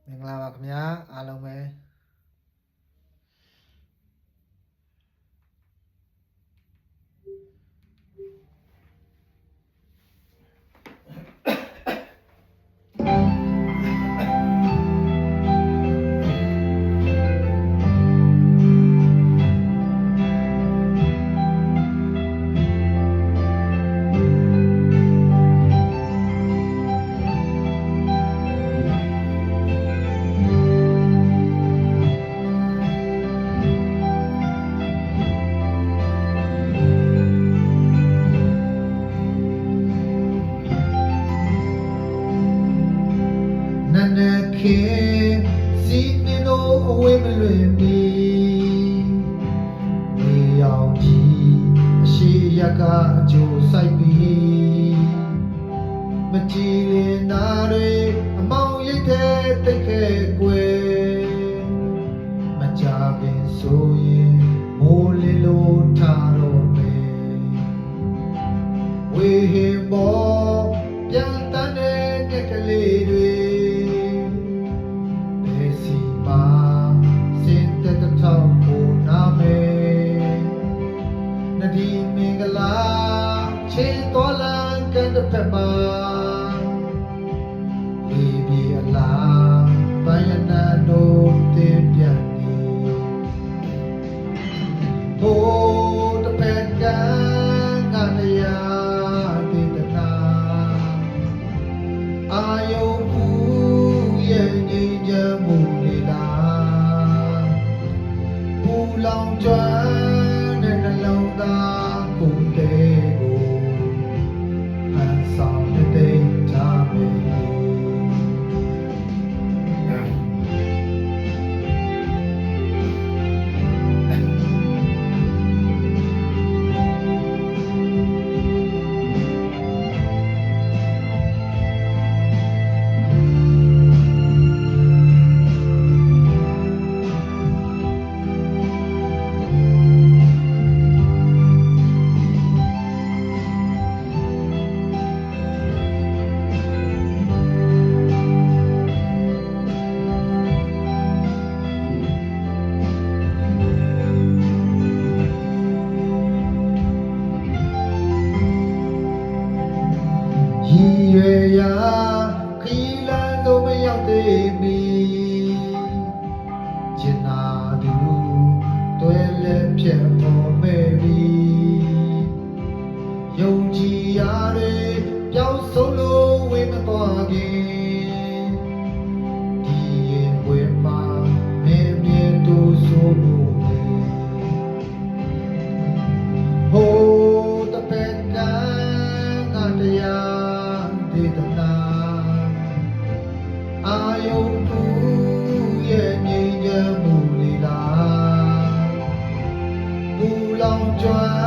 မင်္ဂလာပါခင်ဗျာအားလုံးပဲခေစီနေတော့အဝေးမလွင်မီနေအောင်ကြီးအရှိရကအကျိုးဆိုင်ပြီးမကြည်လင်နာတွေအမောင်ရိတ်တဲ့တိတ်ခဲကွယ်မကြခင်ဆိုရင်မိုးလင်းလို့ထားတော့မယ်ဝေဟင်ပေါ်ပြန်တန်းတဲ့ညက်ကလေးတွေချေတော်လန်ကန်တဲ့ဖက်ပါဒီဒီအလားပိုင်းနာတို့တင်ပြန်နေဘိုးတပက်ကန်ကတရားဒေသနာအာယုဘူးရဲ့ငြိမ်းချမ်းမှုလေးလားပူလောင်ကျွမ်းတဲ့နှလုံးသားကိုယ်တည်းရာခီးလန်းတော့မရောက်သေးမီကျင်နာသူတွဲလက်ဖြတ်ပေါ်မဲ့ပြီယုံကြည်ရာတွေပျောက်ဆုံးလို့ဝေးမသွားခင်ဒီရင်ွယ်မှာမင်းမြင်တူဆိုဖို့ဟိုးတပက်ကတရားဒေသနာအာယုတူရဲ့ငြိမ်းချမ်းမှုလေးလားပူလောင်ကျွမ်း